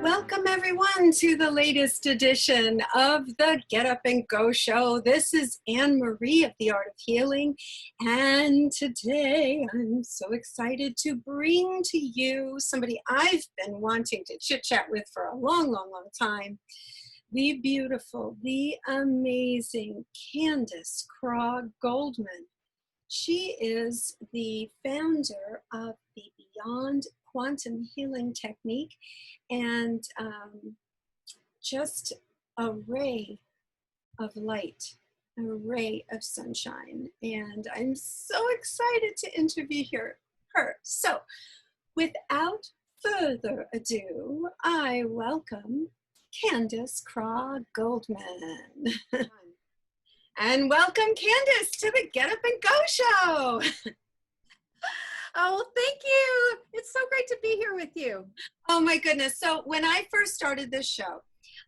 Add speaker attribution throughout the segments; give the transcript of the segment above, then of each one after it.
Speaker 1: Welcome everyone to the latest edition of the Get Up and Go Show. This is Anne Marie of The Art of Healing, and today I'm so excited to bring to you somebody I've been wanting to chit chat with for a long time. The beautiful, the amazing Candace Craw-Goldman. She is the founder of the Beyond Quantum Healing Technique and just a ray of light, a ray of sunshine. And I'm so excited to interview her. So without further ado, I welcome Candace Craw-Goldman. And welcome, Candace, to the Get Up and Go Show.
Speaker 2: Oh, thank you. It's so great to be here with you.
Speaker 1: Oh my goodness. So when I first started this show,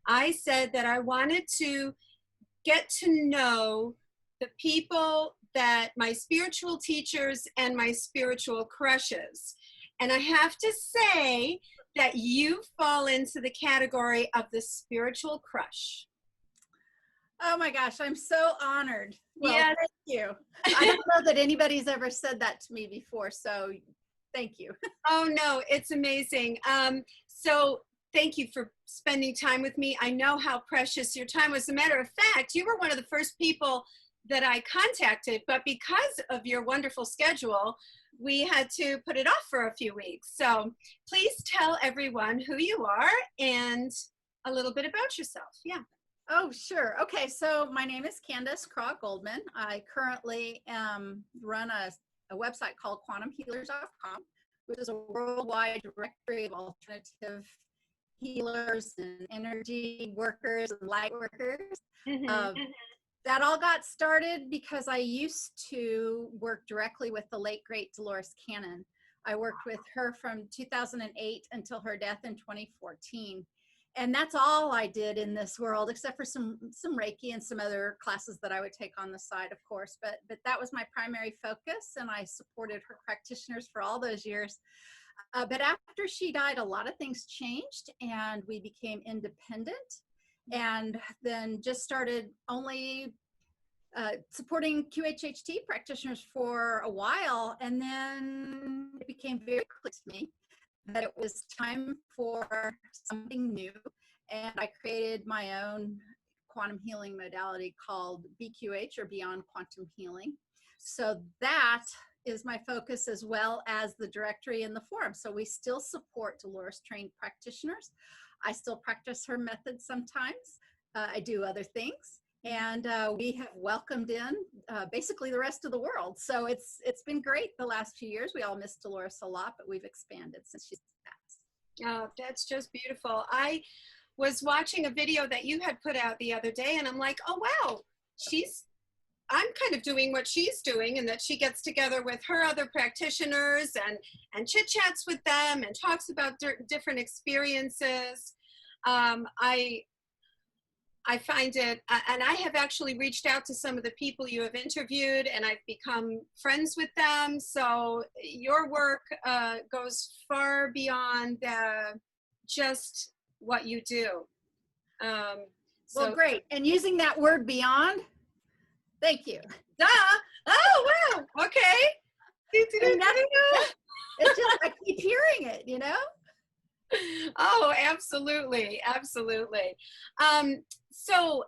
Speaker 1: I said that I wanted to get to know the people that my spiritual teachers and my spiritual crushes. And I have to say that you fall into the category of the spiritual crush.
Speaker 2: Oh my gosh, I'm so honored. Well,
Speaker 1: yes.
Speaker 2: Thank you. I don't know that anybody's ever said that to me before, so thank you.
Speaker 1: Oh no, it's amazing. So thank you for spending time with me. I know how precious your time was. As a matter of fact, you were one of the first people that I contacted, but because of your wonderful schedule, we had to put it off for a few weeks. So please tell everyone who you are and a little bit about yourself. Yeah.
Speaker 2: Oh, sure. Okay, so my name is Candace Craw-Goldman. I currently run a website called quantumhealers.com, which is a worldwide directory of alternative healers and energy workers and light workers. That all got started because I used to work directly with the late, great Dolores Cannon. I worked with her from 2008 until her death in 2014. And that's all I did in this world, except for some Reiki and some other classes that I would take on the side, of course. But that was my primary focus, and I supported her practitioners for all those years. But after she died, a lot of things changed, and we became independent, and then just started only supporting QHHT practitioners for a while, and then it became very clear to me that it was time for something new, and I created my own quantum healing modality called BQH, or Beyond Quantum Healing. So that is my focus, as well as the directory and the forum. So we still support Dolores trained practitioners. I still practice her method sometimes. I do other things. And we have welcomed in basically the rest of the world. So it's been great the last few years. We all miss Dolores a lot, but we've expanded since she's passed.
Speaker 1: Oh, that's just beautiful. I was watching a video that you had put out the other day, and I'm like, oh wow, I'm kind of doing what she's doing, and that she gets together with her other practitioners and chit chats with them and talks about different experiences. I find it, and I have actually reached out to some of the people you have interviewed, and I've become friends with them. So your work goes far beyond just what you do.
Speaker 2: Well, great. And using that word beyond, thank you.
Speaker 1: Duh. Oh, wow. Okay.
Speaker 2: It's just, I keep hearing it, you know?
Speaker 1: Oh, absolutely. Absolutely. So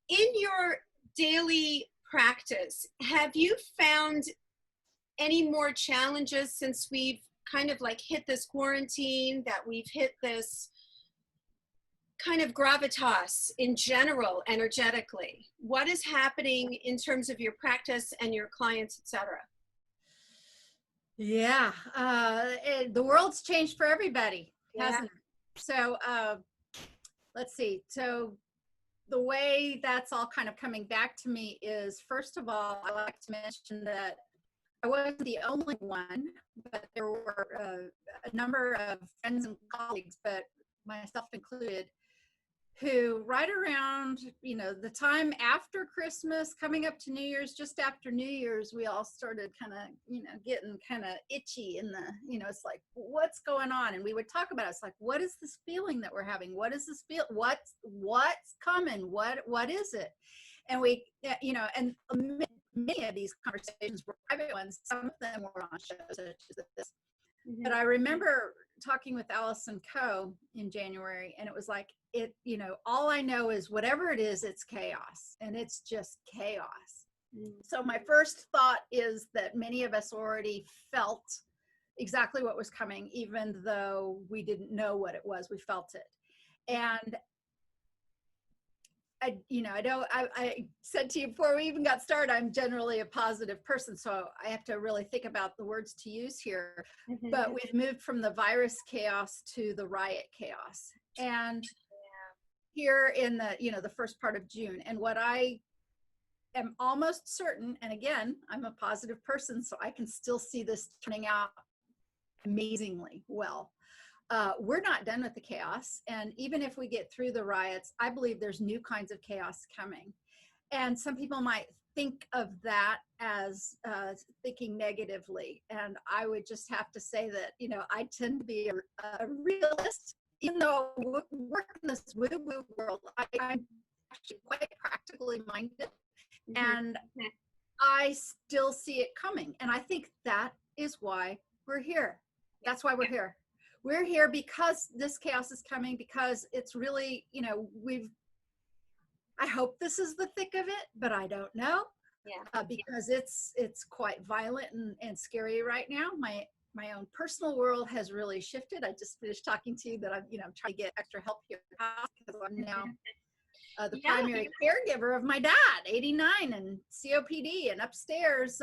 Speaker 1: in your daily practice, have you found any more challenges since we've kind of like hit this quarantine, that we've hit this kind of gravitas in general, energetically? What is happening in terms of your practice and your clients, etc.?
Speaker 2: Yeah, the world's changed for everybody, hasn't it? So let's see. So the way that's all kind of coming back to me is, first of all, I like to mention that I wasn't the only one, but there were a number of friends and colleagues, but myself included, who right around, the time after Christmas, coming up to New Year's, just after New Year's, we all started kind of, getting kind of itchy in the, it's like, what's going on? And we would talk about it. It's like, what is this feeling that we're having? What is this feel? What's coming? What is it? And we, and many of these conversations were private ones. Some of them were on shows such as this. But I remember talking with Allison Coe in January, and it was like, all I know is whatever it is, it's chaos, and it's just chaos. So my first thought is that many of us already felt exactly what was coming, even though we didn't know what it was. We felt it. And I said to you before we even got started, I'm generally a positive person, so I have to really think about the words to use here. But we've moved from the virus chaos to the riot chaos. And here in the first part of June, and what I am almost certain, and again, I'm a positive person, so I can still see this turning out amazingly well. We're not done with the chaos. And even if we get through the riots, I believe there's new kinds of chaos coming. And some people might think of that as thinking negatively. And I would just have to say that, I tend to be a realist, even though I work in this woo-woo world. I'm actually quite practically minded. And I still see it coming. And I think that is why we're here. That's why we're here. We're here because this chaos is coming, because it's really, I hope this is the thick of it, but I don't know. Because it's quite violent and scary right now. My own personal world has really shifted. I just finished talking to you that I'm trying to get extra help here because I'm now the primary caregiver of my dad, 89 and COPD and upstairs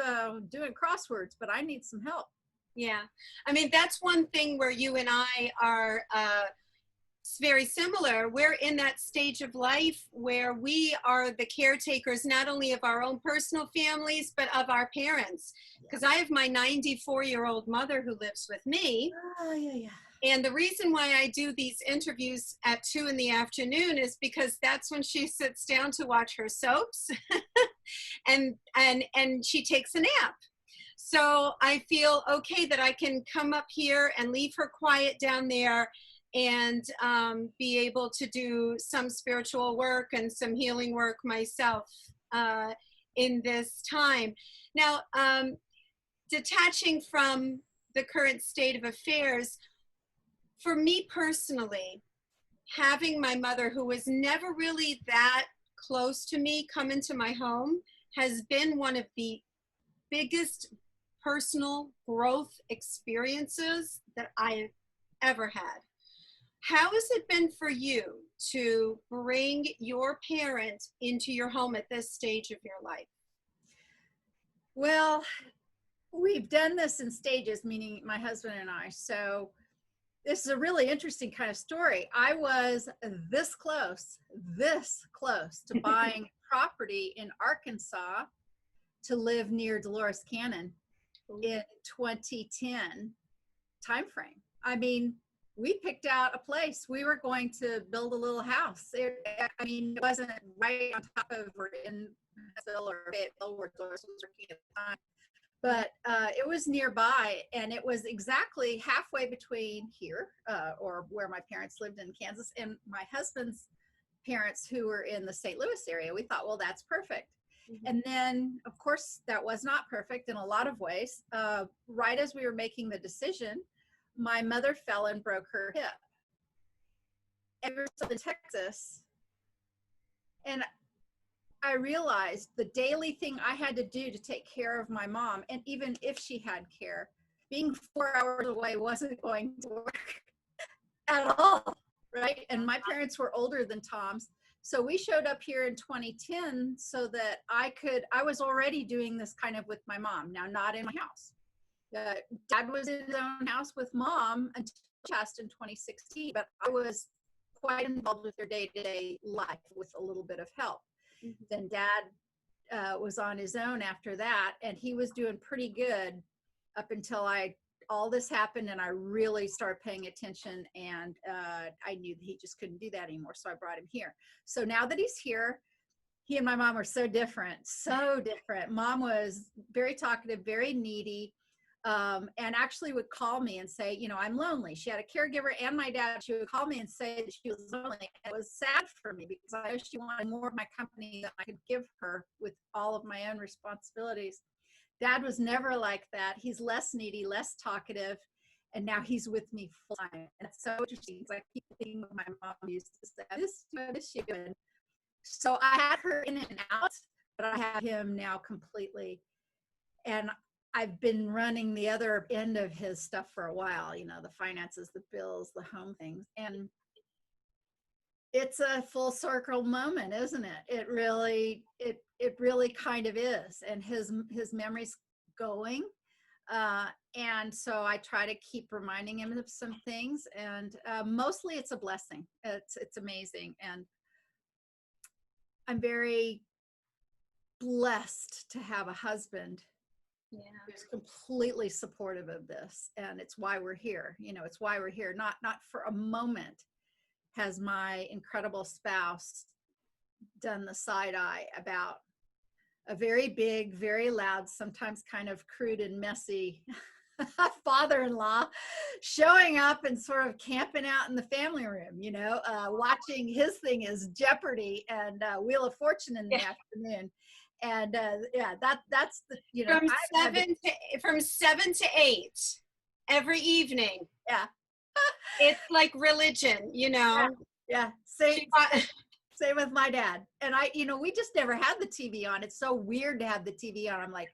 Speaker 2: doing crosswords, but I need some help.
Speaker 1: Yeah. I mean, that's one thing where you and I are very similar. We're in that stage of life where we are the caretakers, not only of our own personal families, but of our parents. Because I have my 94-year-old mother who lives with me. And the reason why I do these interviews at 2 in the afternoon is because that's when she sits down to watch her soaps and she takes a nap. So I feel okay that I can come up here and leave her quiet down there and be able to do some spiritual work and some healing work myself in this time. Now, detaching from the current state of affairs, for me personally, having my mother, who was never really that close to me, come into my home has been one of the biggest personal growth experiences that I've ever had. How has it been for you to bring your parent into your home at this stage of your life?
Speaker 2: Well, we've done this in stages, meaning my husband and I. So this is a really interesting kind of story. I was this close to buying property in Arkansas to live near Dolores Cannon in 2010 timeframe. I mean, we picked out a place. We were going to build a little house. It wasn't right on top of or in Huntsville or Fayetteville where Dolores was working at the time, but it was nearby, and it was exactly halfway between here or where my parents lived in Kansas and my husband's parents who were in the St. Louis area. We thought, well, that's perfect. And then, of course, that was not perfect in a lot of ways. Right as we were making the decision, my mother fell and broke her hip. And we were in Texas, and I realized the daily thing I had to do to take care of my mom, and even if she had care, being 4 hours away wasn't going to work at all, right? And my parents were older than Tom's. So we showed up here in 2010 so that I was already doing this kind of with my mom. Now, not in my house. Dad was in his own house with mom until just in 2016, but I was quite involved with their day-to-day life with a little bit of help. Then Dad was on his own after that, and he was doing pretty good up until I all this happened, and I really started paying attention, and I knew that he just couldn't do that anymore. So I brought him here. So now that he's here, he and my mom are so different, so different. Mom was very talkative, very needy, and actually would call me and say, you know, I'm lonely. She had a caregiver and my dad. She would call me and say that she was lonely. And it was sad for me because I know she wanted more of my company than I could give her with all of my own responsibilities. Dad was never like that. He's less needy, less talkative, and now he's with me full time. And it's so interesting. It's like keep thinking what my mom used to say, I miss you. And so I had her in and out, but I have him now completely. And I've been running the other end of his stuff for a while, you know, the finances, the bills, the home things. And it's a full circle moment, isn't it? It really kind of is. And his memory's going. And so I try to keep reminding him of some things, and mostly it's a blessing. It's amazing. And I'm very blessed to have a husband who's completely supportive of this, and it's why we're here. You know, it's why we're here. Not for a moment has my incredible spouse done the side eye about a very big, very loud, sometimes kind of crude and messy father-in-law showing up and sort of camping out in the family room, you know, watching. His thing is Jeopardy and Wheel of Fortune in the afternoon. And yeah, that's the, you know,
Speaker 1: from 7 to 8 every evening.
Speaker 2: Yeah.
Speaker 1: It's like religion, you know.
Speaker 2: Yeah. Same with my dad. And you know, we just never had the TV on. It's so weird to have the TV on. I'm like,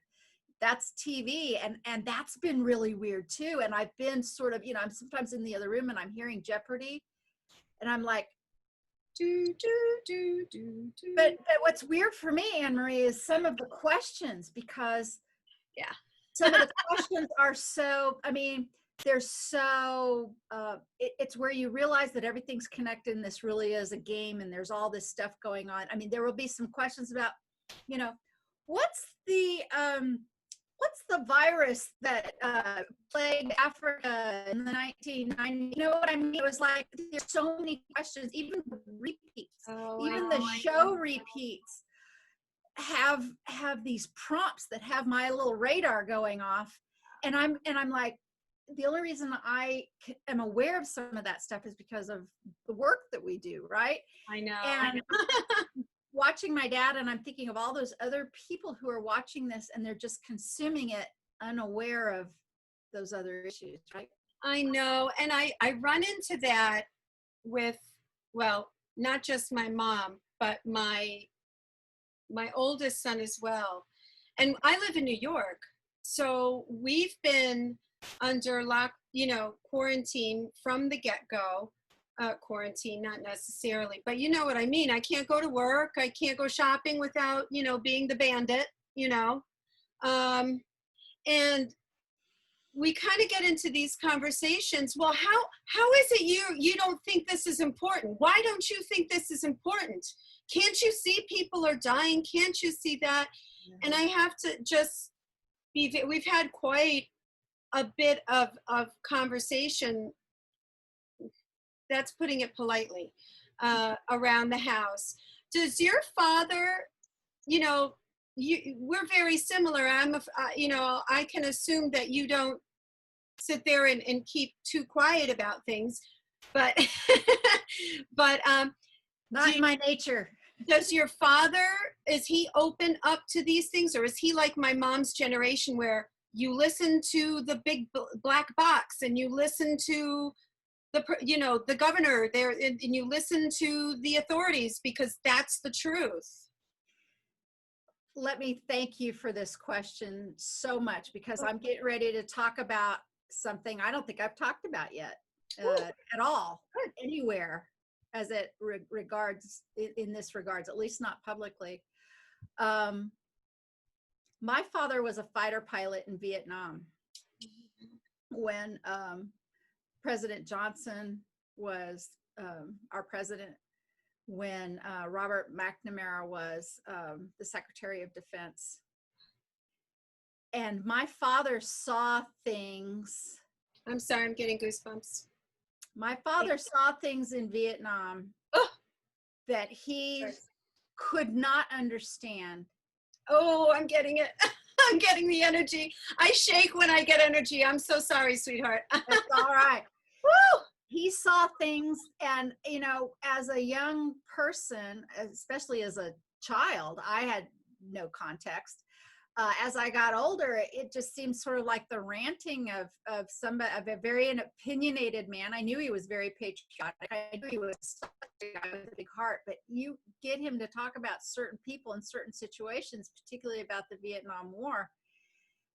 Speaker 2: that's TV. And that's been really weird too. And I've been sort of, you know, I'm sometimes in the other room and I'm hearing Jeopardy and I'm like, But what's weird for me, Anne-Marie, is some of the questions, because some of the questions are so, I mean, they're so, it's where you realize that everything's connected and this really is a game and there's all this stuff going on. I mean, there will be some questions about, you know, what's the virus that plagued Africa in the 1990s? You know what I mean? It was like, there's so many questions, even the repeats, even the show repeats have these prompts that have my little radar going off. And I'm like, the only reason I am aware of some of that stuff is because of the work that we do, right?
Speaker 1: I know.
Speaker 2: And watching my dad, and I'm thinking of all those other people who are watching this and they're just consuming it unaware of those other issues, right?
Speaker 1: I know. And I run into that with, well, not just my mom, but my oldest son as well. And I live in New York. So we've been under quarantine from the get-go. Quarantine, not necessarily, but you know what I mean. I can't go to work. I can't go shopping without, you know, being the bandit, you know. And we kind of get into these conversations. Well, how is it you don't think this is important? Why don't you think this is important? Can't you see people are dying? Can't you see that? Mm-hmm. And I have to just we've had quite a bit of conversation, that's putting it politely, around the house. Does your father, you know, we're very similar. You know, I can assume that you don't sit there and keep too quiet about things, but, but,
Speaker 2: not my nature.
Speaker 1: Does your father, is he open up to these things, or is he like my mom's generation where you listen to the big black box and you listen to the governor there, and you listen to the authorities because that's the truth?
Speaker 2: Let me thank you for this question so much, because I'm getting ready to talk about something I don't think I've talked about yet at all, anywhere, as it regards, in this regards, at least not publicly. My father was a fighter pilot in Vietnam when President Johnson was our president, when Robert McNamara was the Secretary of Defense. And my father saw things
Speaker 1: I'm sorry, I'm getting goosebumps.
Speaker 2: My father saw things in Vietnam
Speaker 1: Oh,
Speaker 2: that he could not understand.
Speaker 1: oh, I'm getting it. I'm getting the energy. I shake when I get energy. I'm so sorry, sweetheart.
Speaker 2: That's all right.
Speaker 1: Woo!
Speaker 2: He saw things, and you know, as a young person, especially as a child, I had no context. As I got older, it just seemed sort of like the ranting of somebody, of a very opinionated man. I knew he was very patriotic. I knew he was a guy with a big heart, but you get him to talk about certain people in certain situations, particularly about the Vietnam War,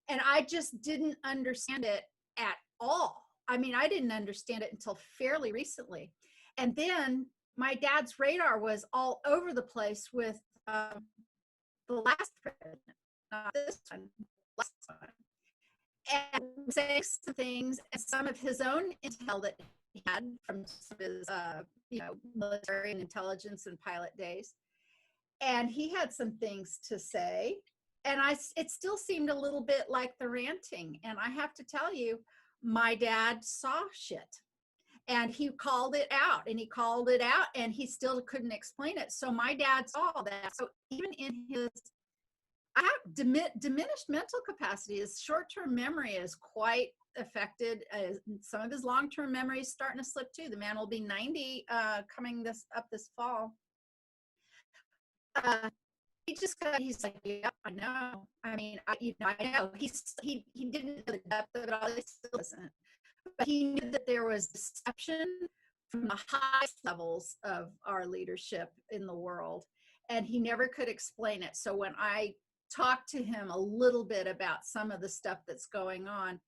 Speaker 2: and I just didn't understand it at all. I mean, I didn't understand it until fairly recently. And then my dad's radar was all over the place with the last president, not this one, last one, and saying some things and some of his own intel that he had from some of his, military and intelligence and pilot days. And he had some things to say, and it still seemed a little bit like the ranting. And I have to tell you, my dad saw shit, and he called it out, and he called it out, and he still couldn't explain it. So my dad saw that. So even in his, I have diminished mental capacity. His short-term memory is quite affected. Some of his long-term memory is starting to slip too. The man will be 90 coming this fall. He's like, yeah, I know. I mean, I know. He didn't know the depth of it all. He still doesn't. But he knew that there was deception from the highest levels of our leadership in the world, and he never could explain it. So when I talked to him a little bit about some of the stuff that's going on,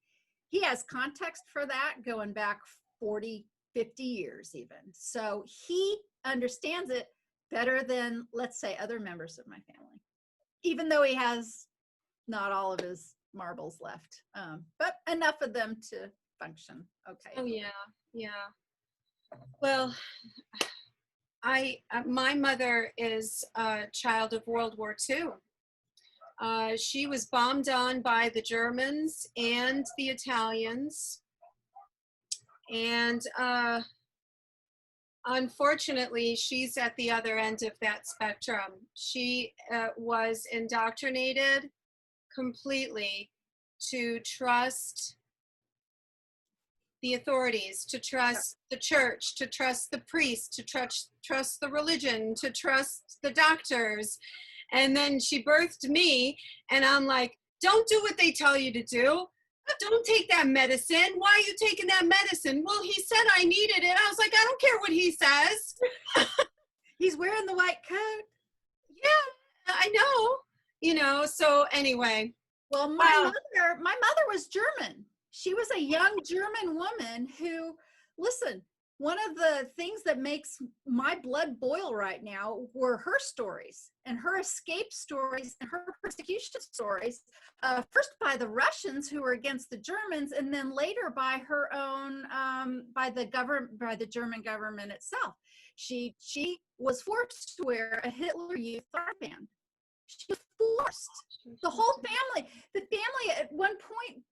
Speaker 2: he has context for that going back 40, 50 years even. So he understands it better than, let's say, other members of my family, even though he has not all of his marbles left, but enough of them to function. Okay.
Speaker 1: Oh yeah, yeah. Well, my mother is a child of World War II. She was bombed on by the Germans and the Italians, and unfortunately, she's at the other end of that spectrum. She was indoctrinated completely to trust the authorities, to trust the church, to trust the priest, to trust the religion, to trust the doctors. And then she birthed me, and I'm like, don't do what they tell you to do. Don't take that medicine. Why are you taking that medicine? Well, he said I needed it. I was like, I don't care what he says.
Speaker 2: He's wearing the white coat.
Speaker 1: Yeah, I know. So anyway.
Speaker 2: Well, my mother was German. She was a young German woman who, listen, one of the things that makes my blood boil right now were her stories and her escape stories and her persecution stories, first by the Russians who were against the Germans, and then later by her own, by the German government itself. She was forced to wear a Hitler Youth armband. She was forced. The whole family, at one point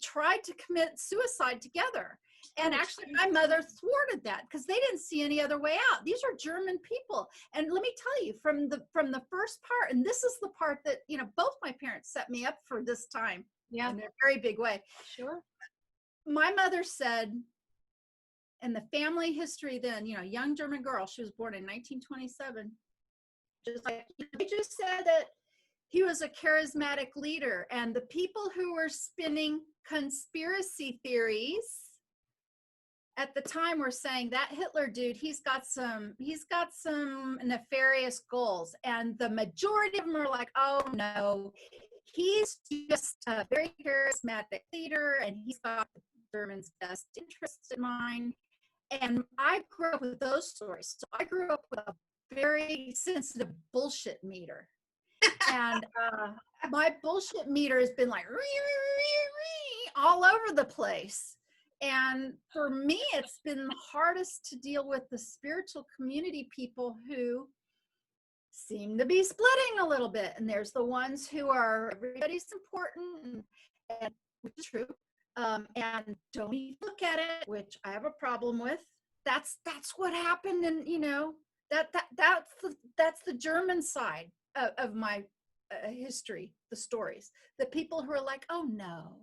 Speaker 2: tried to commit suicide together. And actually, my mother thwarted that because they didn't see any other way out. These are German people. And let me tell you, from the first part, and this is the part that, both my parents set me up for this time in a very big way.
Speaker 1: Sure.
Speaker 2: My mother said, in the family history then, young German girl, she was born in 1927, just like you just said that he was a charismatic leader, and the people who were spinning conspiracy theories at the time were saying that Hitler dude, he's got some nefarious goals, and the majority of them are like, oh no, he's just a very charismatic leader, and he's got the Germans' best interests in mind. And I grew up with those stories, so I grew up with a very sensitive bullshit meter. And my bullshit meter has been like all over the place. And for me, it's been the hardest to deal with the spiritual community people who seem to be splitting a little bit. And there's the ones who are, everybody's important, and which is true. And don't even look at it, which I have a problem with. That's what happened, and that's the German side of my history, the stories, the people who are like, oh no,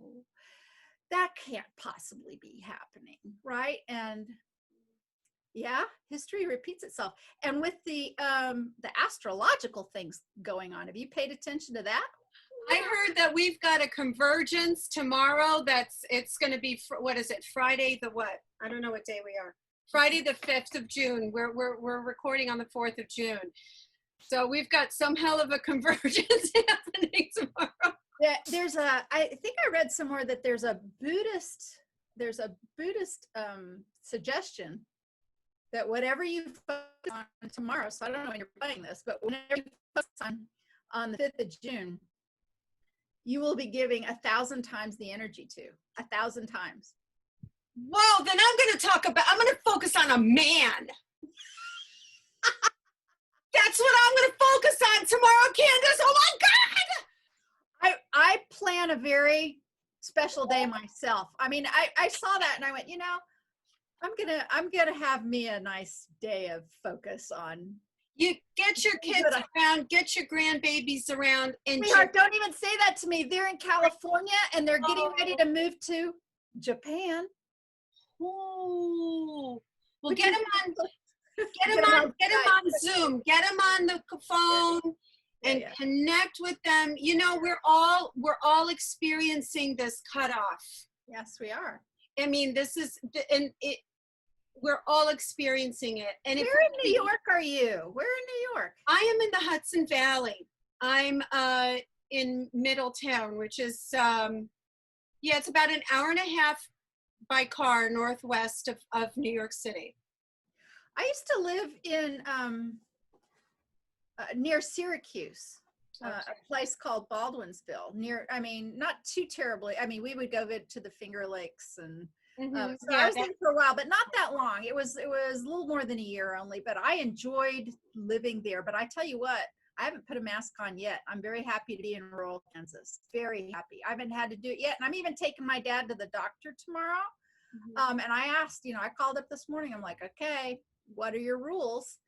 Speaker 2: that can't possibly be happening, right? And yeah, history repeats itself. And with the astrological things going on, have you paid attention to that?
Speaker 1: I heard that we've got a convergence tomorrow. It's going to be, what is it, Friday the what? I don't know what day we are. Friday the 5th of June. We're recording on the 4th of June. So we've got some hell of a convergence happening tomorrow.
Speaker 2: Yeah, I think I read somewhere that there's a Buddhist suggestion that whatever you focus on tomorrow, so I don't know when you're playing this, but whenever you focus on the 5th of June, you will be giving 1,000 times the energy to 1,000 times.
Speaker 1: Well, then I'm going to focus on a man. That's what I'm going to focus on tomorrow, Candace. Oh my God.
Speaker 2: I plan a very special day myself. I mean, I saw that and I went, I'm gonna have me a nice day of focus on.
Speaker 1: You get your kids around, get your grandbabies around, and
Speaker 2: sweetheart, don't even say that to me. They're in California and they're getting ready to move to Japan.
Speaker 1: Oh, well, get them on Zoom, get them on the phone, and connect with them. We're all experiencing this cutoff.
Speaker 2: Yes, we are.
Speaker 1: I mean, we're all experiencing it. And
Speaker 2: where in New York are you? Where in New York?
Speaker 1: I am in the Hudson Valley. I'm in Middletown, which is it's about an hour and a half by car northwest of New York City.
Speaker 2: I used to live in near Syracuse, a place called Baldwinsville. Not too terribly. I mean, we would go to the Finger Lakes, and I was there for a while, but not that long. It was a little more than a year only, but I enjoyed living there. But I tell you what, I haven't put a mask on yet. I'm very happy to be in rural Kansas. Very happy. I haven't had to do it yet, and I'm even taking my dad to the doctor tomorrow. And I asked, I called up this morning. I'm like, okay, what are your rules?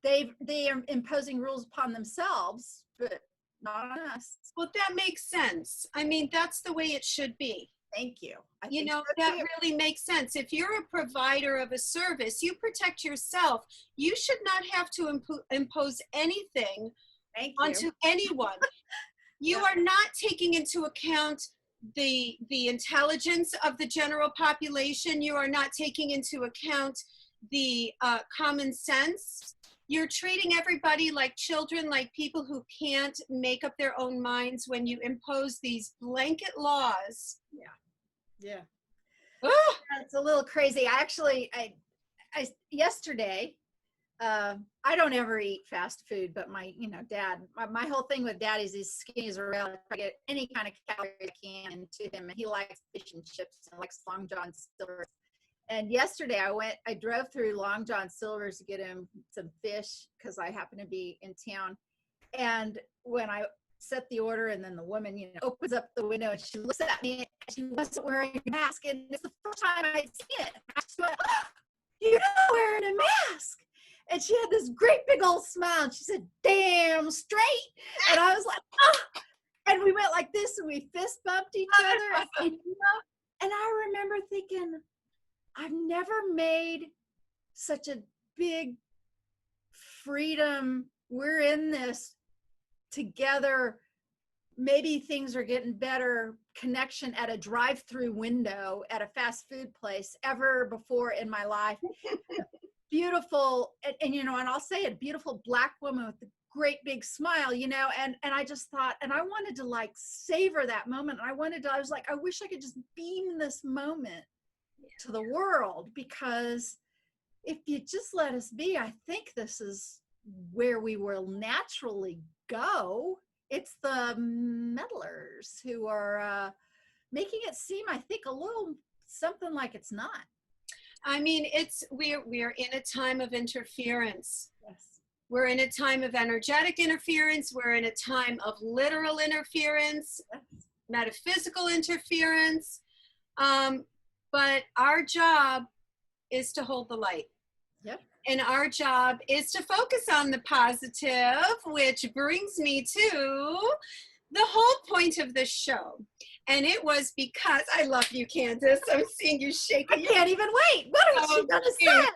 Speaker 2: They are imposing rules upon themselves, but not on us.
Speaker 1: Well, that makes sense. I mean, that's the way it should be.
Speaker 2: Thank you.
Speaker 1: That really makes sense. If you're a provider of a service, you protect yourself. You should not have to impose anything onto anyone. You are not taking into account the intelligence of the general population. You are not taking into account the common sense. You're treating everybody like children, like people who can't make up their own minds when you impose these blanket laws.
Speaker 2: Yeah. Oh! It's a little crazy. I yesterday, I don't ever eat fast food, but my dad, my whole thing with dad is he's skinny as a rail. I get any kind of calories I can into him, and he likes fish and chips and likes Long John Silver's. And yesterday I drove through Long John Silver's to get him some fish because I happened to be in town. And when I set the order, and then the woman, opens up the window and she looks at me, and she wasn't wearing a mask. And it's the first time I'd seen it. I just went, oh, you're not wearing a mask. And she had this great big old smile. And she said, damn straight. And I was like, oh. And we went like this, and we fist bumped each other. And I remember thinking, I've never made such a big freedom. We're in this together. Maybe things are getting better connection at a drive-through window at a fast food place ever before in my life. Beautiful. And I'll say it, beautiful Black woman with a great big smile, and I just thought, and I wanted to like savor that moment. And I was like, I wish I could just beam this moment to the world, because if you just let us be, I think this is where we will naturally go. It's the meddlers who are making it seem, I think, a little something like it's not.
Speaker 1: I mean, we're in a time of interference.
Speaker 2: Yes.
Speaker 1: We're in a time of energetic interference. We're in a time of literal interference, yes. Metaphysical interference. Um, but our job is to hold the light.
Speaker 2: Yep.
Speaker 1: And our job is to focus on the positive, which brings me to the whole point of this show. And it was because I love you, Candace. I'm seeing you
Speaker 2: I
Speaker 1: shaking.
Speaker 2: can't even wait. What is she gonna say?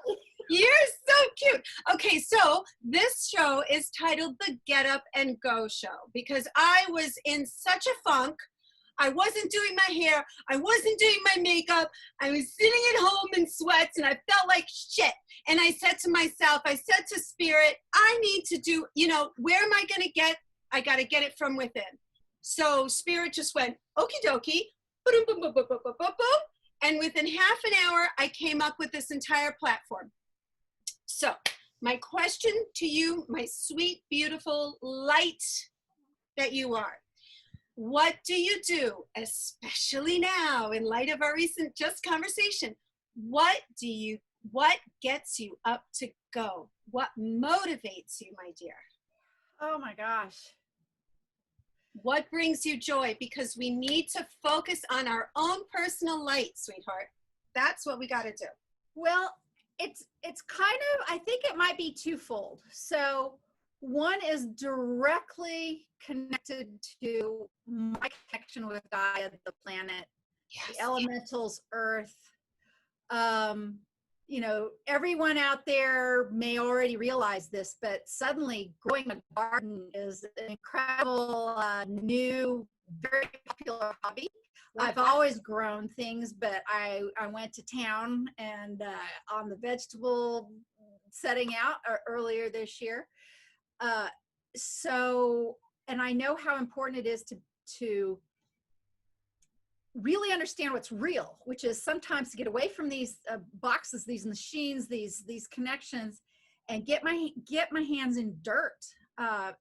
Speaker 1: You're so cute. Okay, so this show is titled The Get Up and Go Show because I was in such a funk. I wasn't doing my hair. I wasn't doing my makeup. I was sitting at home in sweats and I felt like shit. And I said to myself, I said to Spirit, I need to do, where am I going to get? I got to get it from within. So Spirit just went, okie dokie, boom, boom, boom, boom, boom, boom, boom, boom. And within half an hour, I came up with this entire platform. So my question to you, my sweet, beautiful light that you are, what do you do, especially now in light of our recent just conversation? What gets you up to go? What motivates you, my dear?
Speaker 2: Oh my gosh.
Speaker 1: What brings you joy? Because we need to focus on our own personal light, sweetheart. That's what we got to do.
Speaker 2: Well, it's kind of, I think it might be twofold. So one is directly connected to my connection with Gaia, the planet, the elementals, earth. Everyone out there may already realize this, but suddenly growing a garden is an incredible, new, very popular hobby. I've always grown things, but I went to town and on the vegetable setting out earlier this year. And I know how important it is to really understand what's real, which is sometimes to get away from these boxes, these machines, these connections, and get my hands in dirt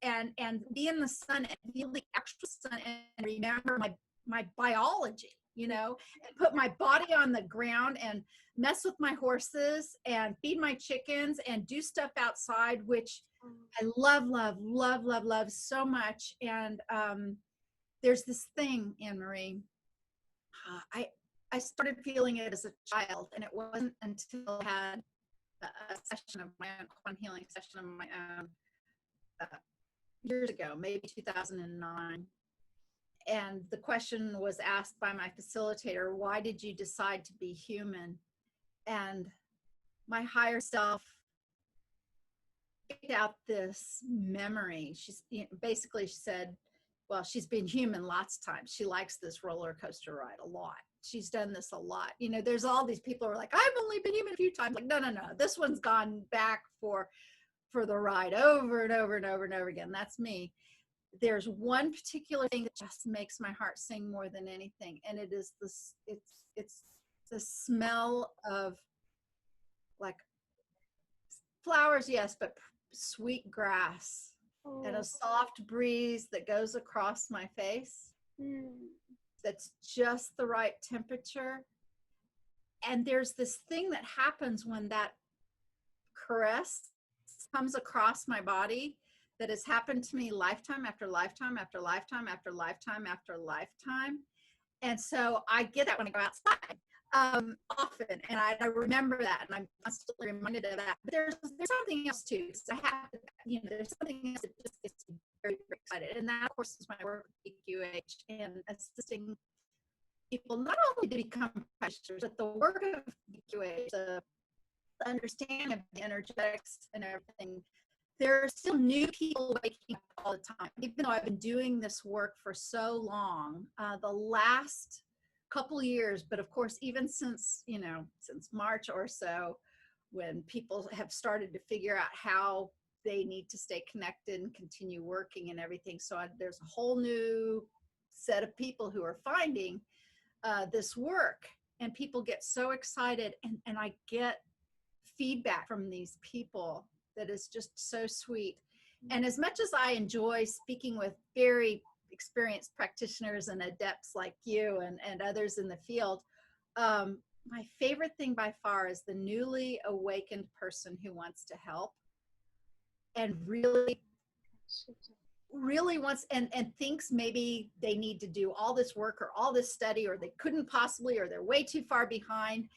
Speaker 2: and be in the sun and feel the actual sun and remember my biology, and put my body on the ground and mess with my horses and feed my chickens and do stuff outside, which I love so much. And there's this thing, Anne-Marie, I started feeling it as a child, and it wasn't until I had a session of my own, one healing session of my own years ago, maybe 2009. And the question was asked by my facilitator, why did you decide to be human? And my higher self picked out this memory. She said, well, she's been human lots of times. She likes this roller coaster ride a lot. She's done this a lot. There's all these people who are like, I've only been human a few times. Like, no. This one's gone back for the ride over and over and over and over again. That's me. There's one particular thing that just makes my heart sing more than anything. And it is this, it's the smell of like flowers, yes, but sweet grass. And a soft breeze that goes across my face. That's just the right temperature. And there's this thing that happens when that caress comes across my body that has happened to me lifetime after lifetime after lifetime after lifetime after lifetime. And so I get that when I go outside often, and I remember that, and I'm constantly reminded of that. But there's something else too. So I have to, there's something else that just gets me very, very excited, and that, of course, is my work with PQH and assisting people not only to become practitioners, but the work of PQH, the understanding of the energetics and everything. There are still new people waking up all the time, even though I've been doing this work for so long. The last couple years, but of course, even since March or so, when people have started to figure out how they need to stay connected and continue working and everything. So there's a whole new set of people who are finding this work, and people get so excited, and I get feedback from these people that is just so sweet. And as much as I enjoy speaking with very experienced practitioners and adepts like you and others in the field, my favorite thing by far is the newly awakened person who wants to help and really really wants and thinks maybe they need to do all this work or all this study, or they couldn't possibly, or they're way too far behind.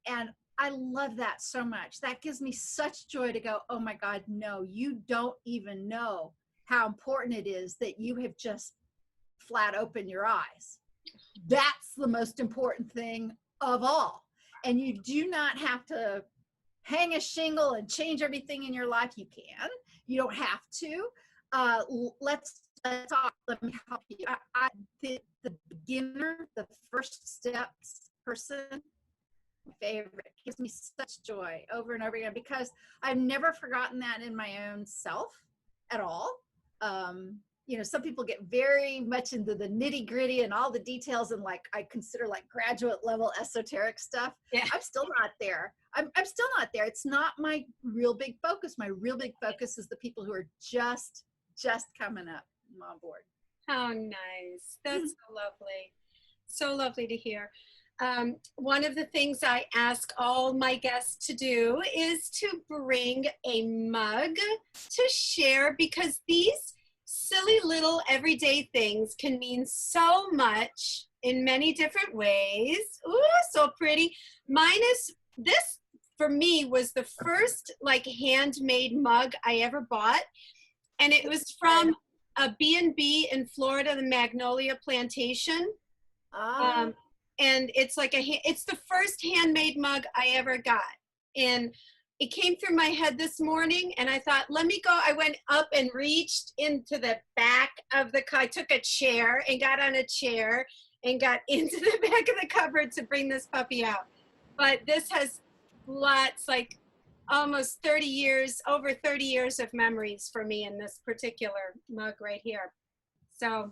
Speaker 2: And I love that so much. That gives me such joy to go, oh my God, no, you don't even know how important it is that you have just flat opened your eyes. That's the most important thing of all. And you do not have to hang a shingle and change everything in your life. You can. You don't have to. Let's talk. Let me help you. The beginner, the first steps person, my favorite, gives me such joy over and over again, because I've never forgotten that in my own self at all. You know, some people get very much into the nitty gritty and all the details, and like I consider like graduate level esoteric stuff.
Speaker 1: Yeah.
Speaker 2: I'm still not there. I'm still not there. It's not my real big focus. My real big focus is the people who are just coming up on board.
Speaker 1: How nice. That's so lovely. So lovely to hear. One of the things I ask all my guests to do is to bring a mug to share, because these silly little everyday things can mean so much in many different ways. Ooh, so pretty. Mine is this, for me, was the first like handmade mug I ever bought. And it was from a B&B in Florida, the Magnolia Plantation. And it's like it's the first handmade mug I ever got. And it came through my head this morning, and I thought, let me go. I went up and reached into the back of the car. I took a chair and got on a chair and got into the back of the cupboard to bring this puppy out. But this has lots, like almost 30 years, over 30 years of memories for me in this particular mug right here. So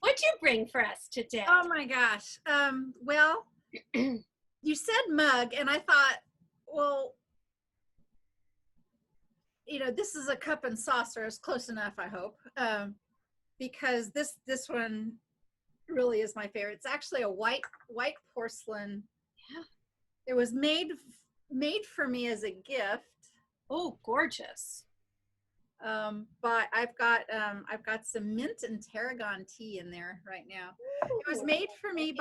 Speaker 1: what'd you bring for us today?
Speaker 2: Oh my gosh. Well, you said mug, and I thought, well, you know, this is a cup and saucer. It's close enough, I hope, because this one really is my favorite. It's actually a white porcelain.
Speaker 1: Yeah.
Speaker 2: It was made for me as a gift.
Speaker 1: Oh, gorgeous.
Speaker 2: But I've got some mint and tarragon tea in there right now. Ooh. It was made for me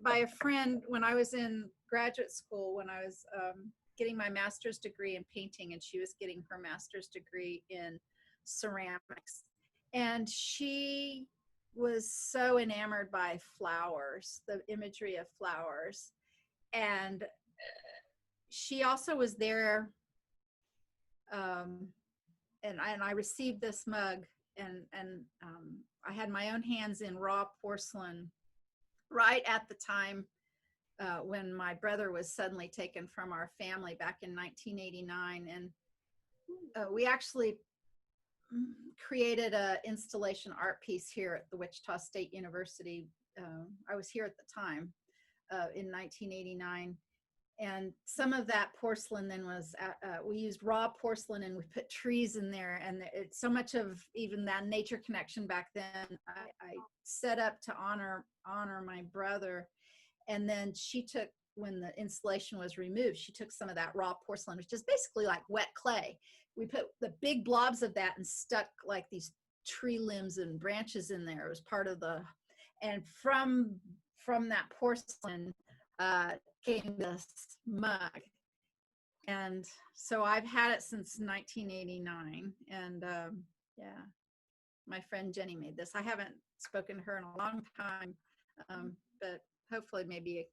Speaker 2: by a friend when I was in graduate school, when I was getting my master's degree in painting, and she was getting her master's degree in ceramics. And she was so enamored by flowers, the imagery of flowers. And she also was there, and I received this mug, and I had my own hands in raw porcelain right at the time when my brother was suddenly taken from our family back in 1989. And we actually created an installation art piece here at the Wichita State University. I was here at the time in 1989. And some of that porcelain then was, we used raw porcelain, and we put trees in there. And it's so much of even that nature connection back then, I set up to honor my brother. And then she took, when the installation was removed, she took some of that raw porcelain, which is basically like wet clay. We put the big blobs of that and stuck like these tree limbs and branches in there. It was part of the, and from that porcelain, came this mug. And so I've had it since 1989. And yeah, my friend Jenny made this. I haven't spoken to her in a long time, but hopefully maybe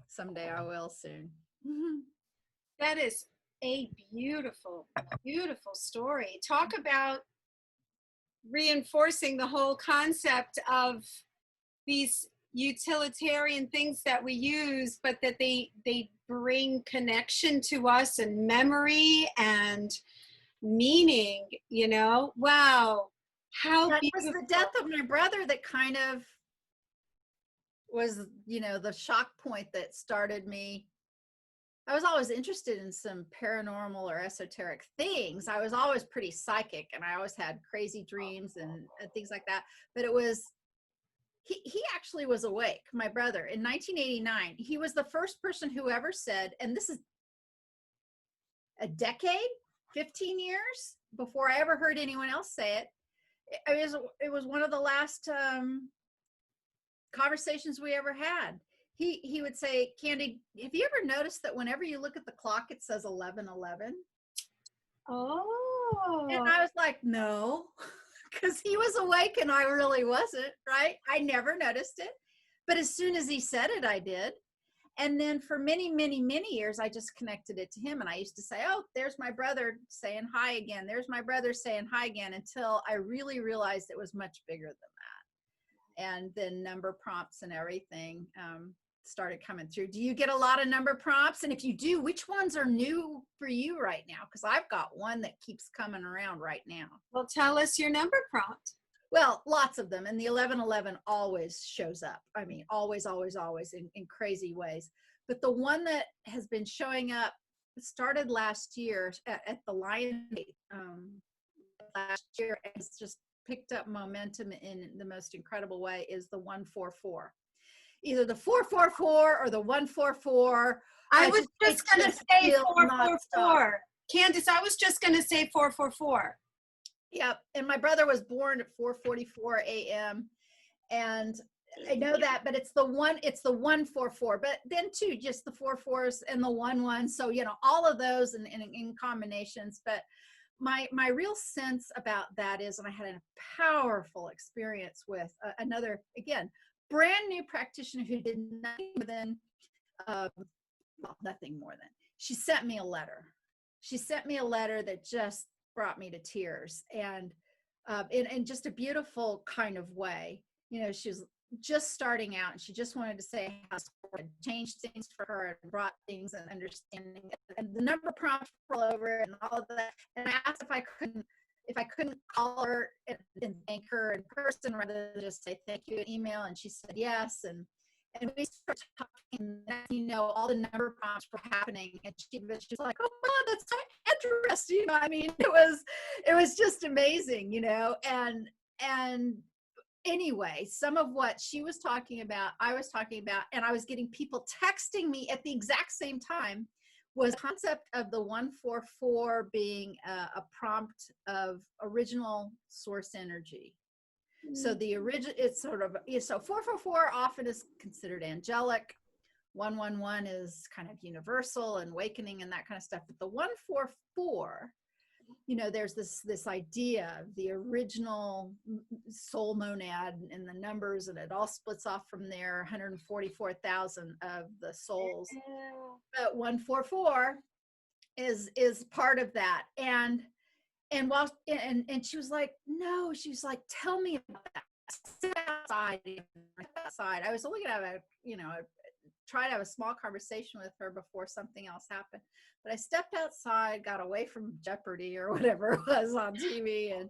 Speaker 2: someday I will soon.
Speaker 1: That is a beautiful, beautiful story. Talk about reinforcing the whole concept of these utilitarian things that we use, but that they bring connection to us and memory and meaning, you know. Wow, how
Speaker 2: that
Speaker 1: beautiful.
Speaker 2: was the death of my brother that kind of was, you know, the shock point that started me. I was always interested in some paranormal or esoteric things. I was always pretty psychic, and I always had crazy dreams and things like that. But it was, he actually was awake, my brother, in 1989. He was the first person who ever said, and this is a decade, 15 years before I ever heard anyone else say it, it was one of the last conversations we ever had. He would say, Candy, have you ever noticed that whenever you look at the clock, it says 11:11? And
Speaker 1: Oh.
Speaker 2: I was like, no, because he was awake and I really wasn't, right? I never noticed it. But as soon as he said it, I did. And then for many, many, many years, I just connected it to him. And I used to say, oh, there's my brother saying hi again. There's my brother saying hi again, until I really realized it was much bigger than that. And then number prompts and everything started coming through. Do you get a lot of number prompts? And if you do, which ones are new for you right now? Because I've got one that keeps coming around right now.
Speaker 1: Well, tell us your number prompt.
Speaker 2: Well, lots of them. And the 11:11 always shows up. I mean, always, always, always in crazy ways. But the one that has been showing up, started last year at the Lion last year, and it's just picked up momentum in the most incredible way, is the 144. Either the 444 or the 144.
Speaker 1: I was just going to say 444. Candace, I was just going to say 444.
Speaker 2: Yep. And my brother was born at 4:44 a.m. And I know that, but it's the 144. But then too, just the 4/4s and the 1/1. So, all of those in combinations. But my real sense about that is, and I had a powerful experience with another, again, brand new practitioner who did nothing more than, nothing more than, she sent me a letter. She sent me a letter that just brought me to tears, and in just a beautiful kind of way. She was just starting out, and she just wanted to say how it changed things for her and brought things and understanding, and the number prompts all over and all of that. And I asked if I couldn't call her and thank her in person rather than just say thank you in email, and she said yes. And we started talking, and all the number prompts were happening, and she was like, oh my God, that's so interesting. I mean, it was just amazing, and anyway, some of what she was talking about, I was talking about, and I was getting people texting me at the exact same time, was the concept of the 144 being a prompt of original source energy. So the original, it's sort of, so 444 often is considered angelic. 111 is kind of universal and awakening and that kind of stuff. But the 144, there's this idea of the original soul monad and the numbers, and it all splits off from there, 144,000 of the souls. But 144 is part of that. And she was like, no, she was like, tell me about that. Sit outside. I was only gonna have try to have a small conversation with her before something else happened. But I stepped outside, got away from Jeopardy or whatever it was on TV, and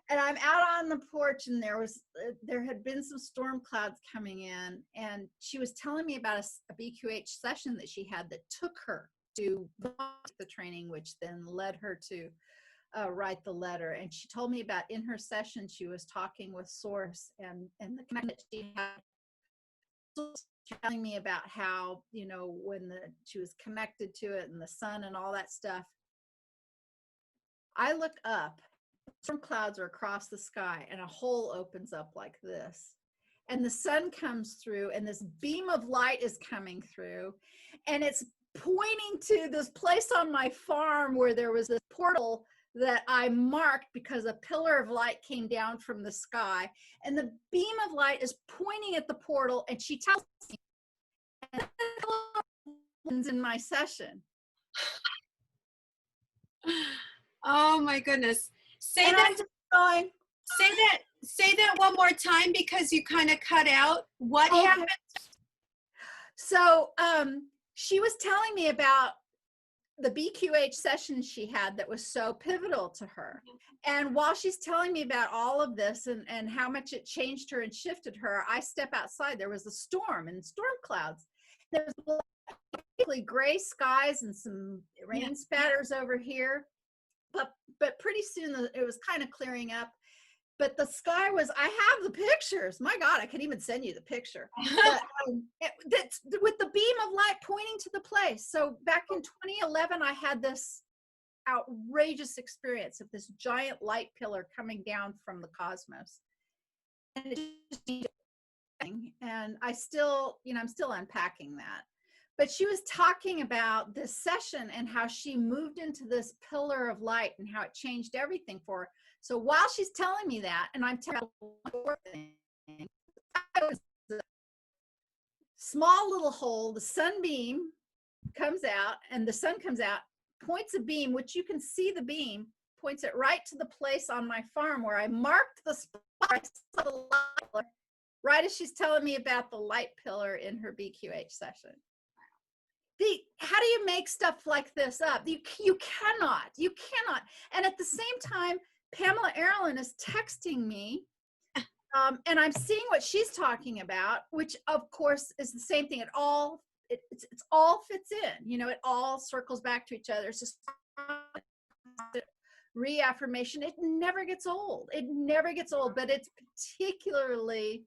Speaker 2: I'm out on the porch, and there had been some storm clouds coming in, and she was telling me about a BQH session that she had that took her to the training, which then led her to write the letter. And she told me about, in her session, she was talking with Source, and the connection that she had, telling me about how, when she was connected to it and the sun and all that stuff. I look up, storm clouds are across the sky, and a hole opens up like this. And the sun comes through, and this beam of light is coming through, and it's pointing to this place on my farm where there was this portal that I marked because a pillar of light came down from the sky, and the beam of light is pointing at the portal, and she tells me, and in my session.
Speaker 1: Oh my goodness. Say
Speaker 2: and
Speaker 1: that one more time, because you kind of cut out. What happened?
Speaker 2: So she was telling me about the BQH session she had that was so pivotal to her. And while she's telling me about all of this and how much it changed her and shifted her, I step outside. There was a storm and storm clouds. There was gray skies and some rain spatters over here. But pretty soon it was kind of clearing up. But the sky was, I have the pictures. My God, I could even send you the picture. That's with the beam of light pointing to the place. So back in 2011, I had this outrageous experience of this giant light pillar coming down from the cosmos. And it just, and I still, I'm still unpacking that. But she was talking about this session and how she moved into this pillar of light and how it changed everything for her. So while she's telling me that, and I'm telling her thing, I was a small little hole, the sunbeam comes out, and the sun comes out, points a beam, which you can see the beam, points it right to the place on my farm where I marked the spot, right as she's telling me about the light pillar in her BQH session. How do you make stuff like this up? You cannot. And at the same time, Pamela Erlin is texting me, and I'm seeing what she's talking about, which of course is the same thing. It all fits in. It all circles back to each other. It's just reaffirmation. It never gets old. But it's particularly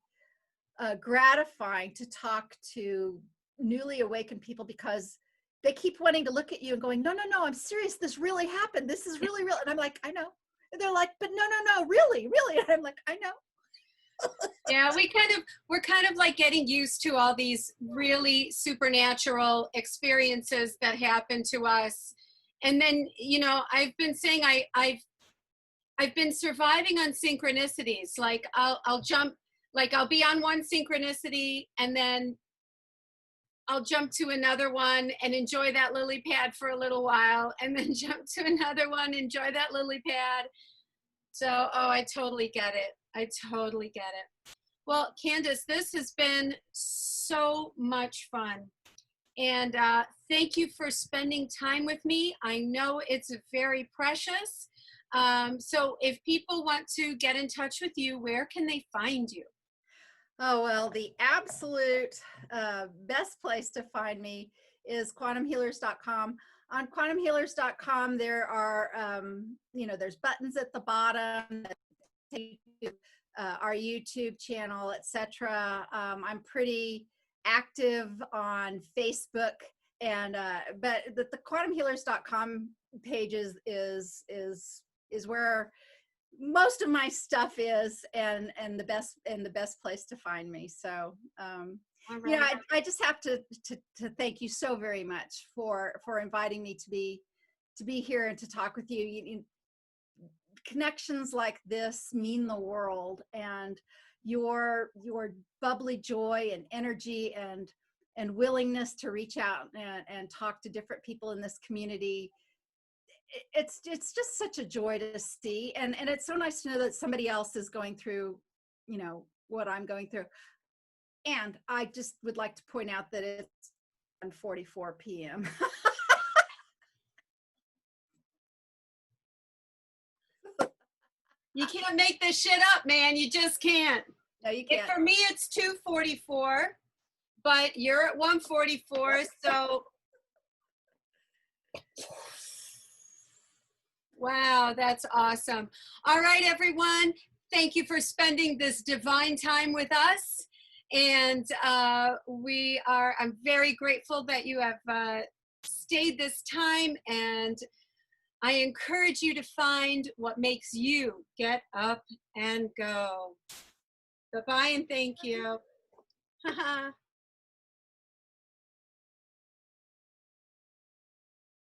Speaker 2: gratifying to talk to newly awakened people, because they keep wanting to look at you and going, no, I'm serious. This really happened. This is really real. And I'm like, I know. And they're like, but no, really. And I'm like, I know.
Speaker 1: Yeah, we're kind of like getting used to all these really supernatural experiences that happen to us. And then, I've been saying I've been surviving on synchronicities. Like I'll jump, like I'll be on one synchronicity and then I'll jump to another one and enjoy that lily pad for a little while, and then jump to another one, enjoy that lily pad. So, I totally get it. Well, Candace, this has been so much fun. And thank you for spending time with me. I know it's very precious. So if people want to get in touch with you, where can they find you?
Speaker 2: Oh, well, the absolute best place to find me is quantumhealers.com. On quantumhealers.com, there are, there's buttons at the bottom that take you to our YouTube channel, etc. I'm pretty active on Facebook, and but the quantumhealers.com page is where most of my stuff is, and the best place to find me. So right. I just have to thank you so very much for inviting me to be here and to talk with you. Connections like this mean the world, and your bubbly joy and energy and willingness to reach out and talk to different people in this community, it's just such a joy to see, and it's so nice to know that somebody else is going through what I'm going through. And I just would like to point out that it's 1:44 p.m.
Speaker 1: You can't make this shit up, man. You just can't.
Speaker 2: No, you can't.
Speaker 1: For me, it's 2:44, but you're at 1:44, so. Wow, that's awesome. All right, everyone. Thank you for spending this divine time with us. And I'm very grateful that you have stayed this time, and I encourage you to find what makes you get up and go. Bye-bye and thank you.